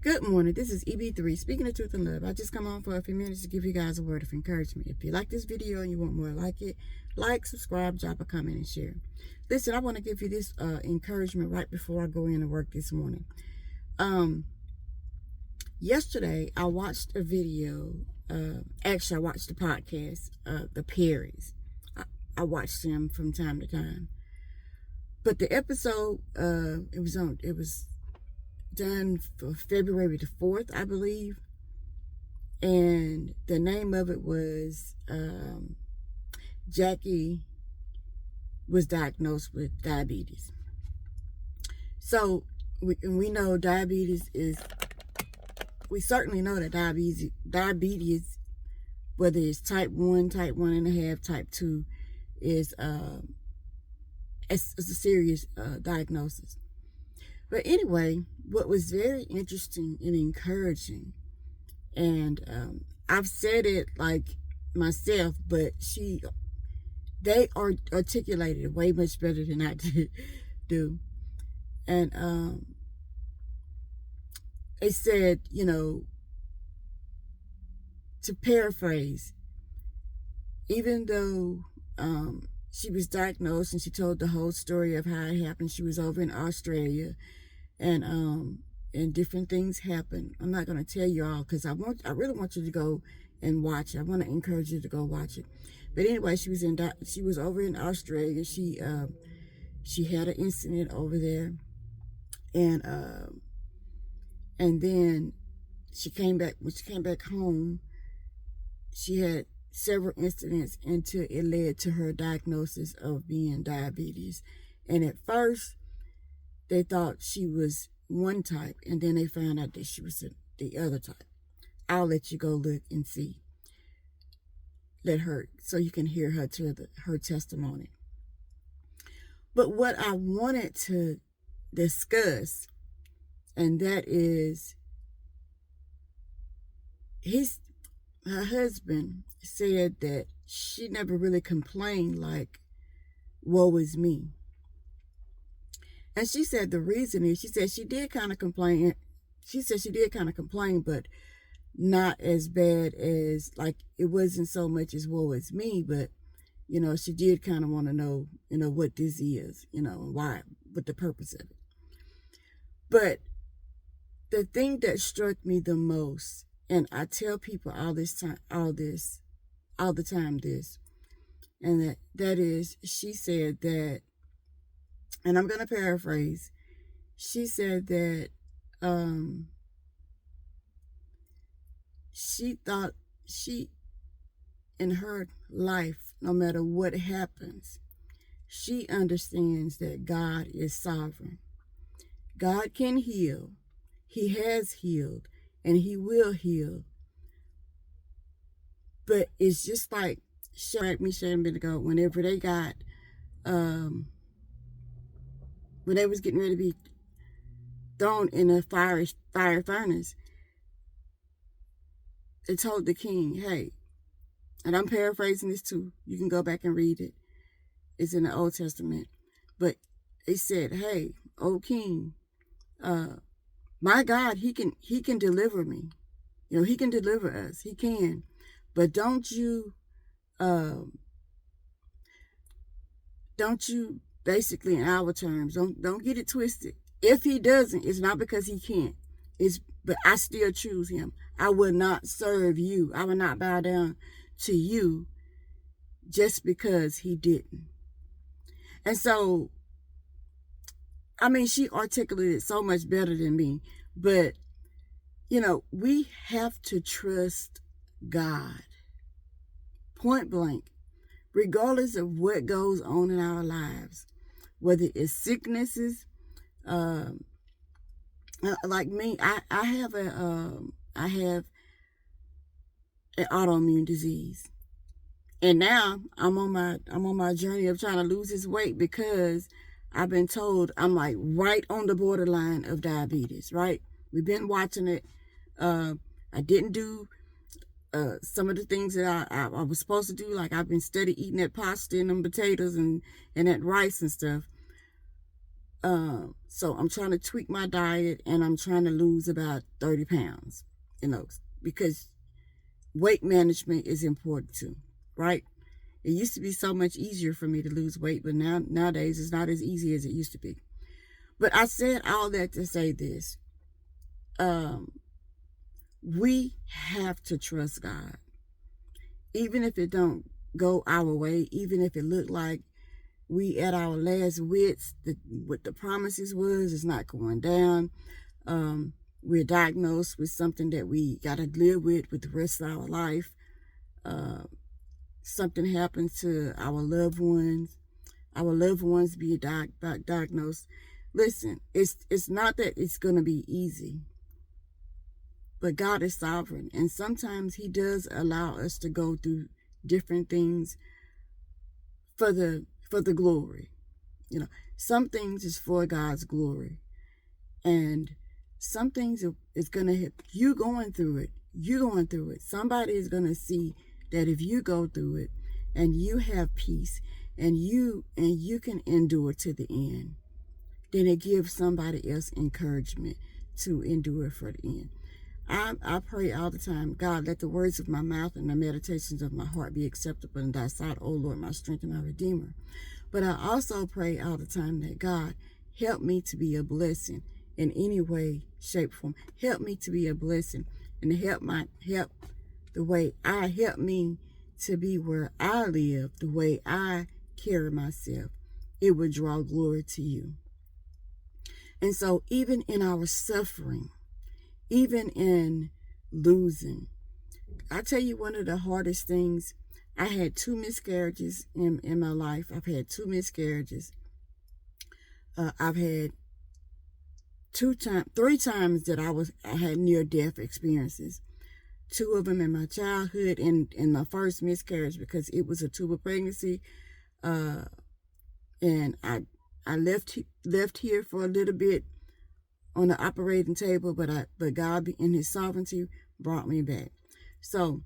Good morning. This is EB3, speaking the truth in love. I just come on for a few minutes to give you guys a word of encouragement. If you like this video and you want more like it, like, subscribe, drop a comment, and share. Listen, I want to give you this encouragement right before I go in and work this morning. Yesterday, I watched a video. Actually, I watched the podcast, The Perrys. I watched them from time to time. But the episode, it was done for February the 4th, I believe. And the name of it was Jackie was diagnosed with diabetes. So we know diabetes is, we certainly know that diabetes, whether it's type 1, type 1.5, type 2, is it's a serious diagnosis. But anyway, what was very interesting and encouraging, and I've said it like myself, but they articulated it way much better than I do. And it said, you know, to paraphrase, even though she was diagnosed and she told the whole story of how it happened. She was over in Australia, and different things happened. I'm not going to tell you all because I really want you to go and watch it. I want to encourage you to go watch it. But anyway, she was over in Australia. She had an incident over there, and then she came back. When she came back home, she had several incidents until it led to her diagnosis of being diabetes. And at first, they thought she was one type, and then they found out that she was the other type. I'll let you go look and see. So you can hear her testimony. But what I wanted to discuss, and that is her husband said that she never really complained like, woe is me. And she said the reason is, she said she did kind of complain. She said she did kind of complain, but not as bad as, like, it wasn't so much as woe is me, but, you know, she did kind of want to know, you know, what this is, you know, and why, what the purpose of it. But the thing that struck me the most, and I tell people all the time, and that is, she said that, and I'm going to paraphrase, she said that she thought in her life, no matter what happens, she understands that God is sovereign. God can heal. He has healed, and he will heal. But it's just like me sharing a minute ago, whenever they got, when they was getting ready to be thrown in a fire furnace, they told the king, hey, and I'm paraphrasing this too, you can go back and read it, it's in the Old Testament, but they said, hey, O king, my God, he can deliver me. You know, he can deliver us. He can. But don't you basically, in our terms, don't get it twisted. If he doesn't, it's not because he can't. But I still choose him. I will not serve you. I will not bow down to you just because he didn't. And so, I mean, she articulated so much better than me. But, you know, we have to trust God. Point blank. Regardless of what goes on in our lives. Whether it's sicknesses. Like me, I have an autoimmune disease. And now I'm on my journey of trying to lose this weight because I've been told I'm like right on the borderline of diabetes, right? We've been watching it. I didn't do some of the things that I was supposed to do. Like I've been steady eating that pasta and them potatoes and that rice and stuff. So I'm trying to tweak my diet, and I'm trying to lose about 30 pounds, because weight management is important too, right? It used to be so much easier for me to lose weight, but nowadays it's not as easy as it used to be. But I said all that to say this. We have to trust God. Even if it don't go our way, even if it look like we at our last wits, what the promises was is not going down. We're diagnosed with something that we got to live with the rest of our life. Something happens to our loved ones. Our loved ones be diagnosed. Listen, it's not that it's going to be easy, but God is sovereign, and sometimes He does allow us to go through different things for the glory. Some things is for God's glory, and some things is gonna hit you going through it. You're going through it. Somebody is gonna see that if you go through it and you have peace and you can endure to the end, then it gives somebody else encouragement to endure for the end. I pray all the time, God, let the words of my mouth and the meditations of my heart be acceptable in thy sight, O Lord, my strength and my redeemer. But I also pray all the time that, God, help me to be a blessing in any way, shape, form. Help me to be a blessing, and help me to be where I live, the way I carry myself. It would draw glory to you. And so even in our suffering, even in losing, I tell you, one of the hardest things, I had 2 miscarriages in my life. I've had 2 miscarriages. I've had 3 times that I had near-death experiences. 2 of them in my childhood, and in my first miscarriage, because it was a tubal pregnancy. And I left here for a little bit on the operating table, but God, in His sovereignty, brought me back. So,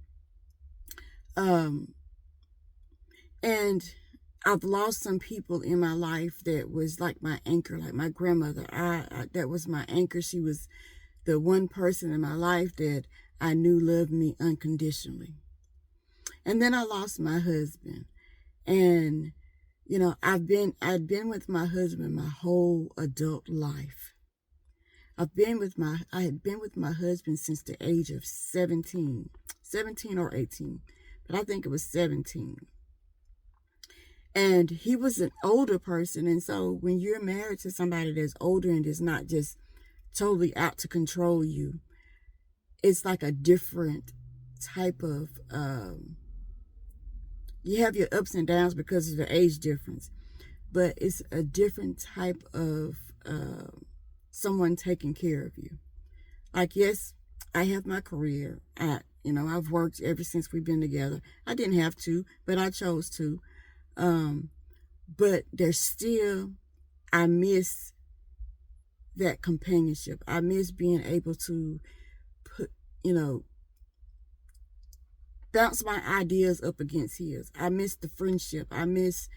and I've lost some people in my life that was like my anchor, like my grandmother. That was my anchor. She was the one person in my life that I knew loved me unconditionally. And then I lost my husband, and I'd been with my husband my whole adult life. I had been with my husband since the age of 17 or 18, but I think it was 17. And he was an older person, and so when you're married to somebody that's older and is not just totally out to control you, it's like a different type of, you have your ups and downs because of the age difference, but it's a different type of someone taking care of you. Like, yes, I have my career. I've worked ever since we've been together. I didn't have to, but I chose to. But there's still, I miss that companionship. I miss being able to bounce my ideas up against his. I miss the friendship. I miss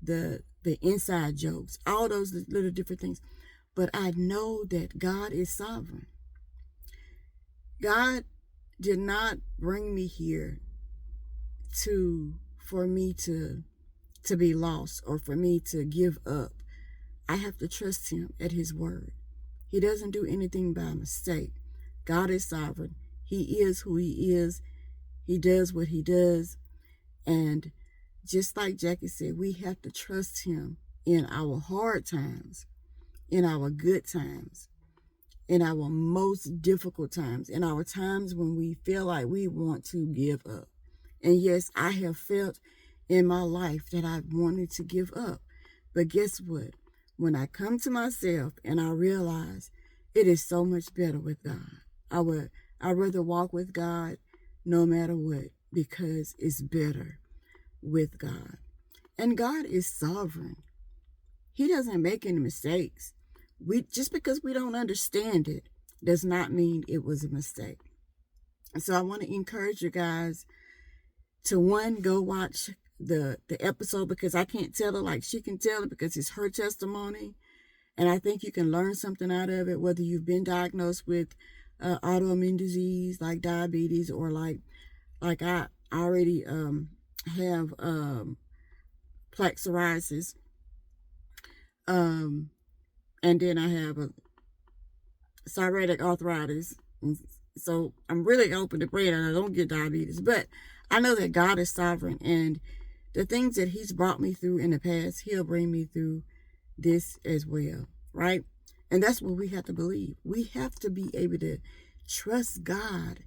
the inside jokes, all those little different things. But I know that God is sovereign. God did not bring me here for me to be lost or for me to give up. I have to trust Him at His word. He doesn't do anything by mistake. God is sovereign. He is who He is. He does what He does. And just like Jackie said, we have to trust Him in our hard times, in our good times, in our most difficult times, in our times when we feel like we want to give up. And yes, I have felt in my life that I wanted to give up. But guess what? When I come to myself and I realize it is so much better with God, I'd rather walk with God no matter what, because it's better with God. And God is sovereign. He doesn't make any mistakes. Just because we don't understand it does not mean it was a mistake. And so I want to encourage you guys to, one, go watch the episode, because I can't tell it like she can tell it, because it's her testimony. And I think you can learn something out of it, whether you've been diagnosed with autoimmune disease like diabetes, or like I already have plaque psoriasis, and then I have a psoriatic arthritis. And so I'm really hoping to pray that I don't get diabetes. But I know that God is sovereign, and the things that He's brought me through in the past, He'll bring me through this as well, right? And that's what we have to believe. We have to be able to trust God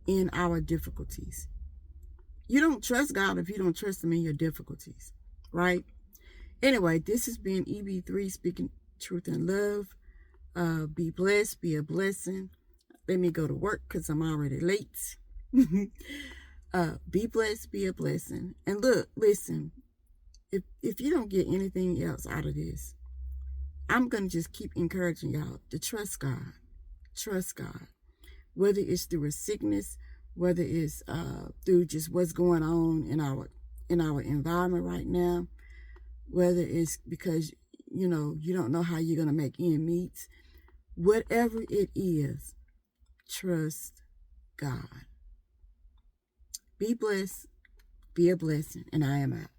in our difficulties. You don't trust God if you don't trust Him in your difficulties, right? Anyway, this has been EB3 speaking truth and love. Be blessed, be a blessing. Let me go to work because I'm already late. Be blessed, be a blessing. And look, listen, if you don't get anything else out of this, I'm going to just keep encouraging y'all to trust God. Trust God. Whether it's through a sickness, whether it's through just what's going on in our environment right now, whether it's because, you don't know how you're going to make ends meet, whatever it is, trust God. Be blessed, be a blessing, and I am out.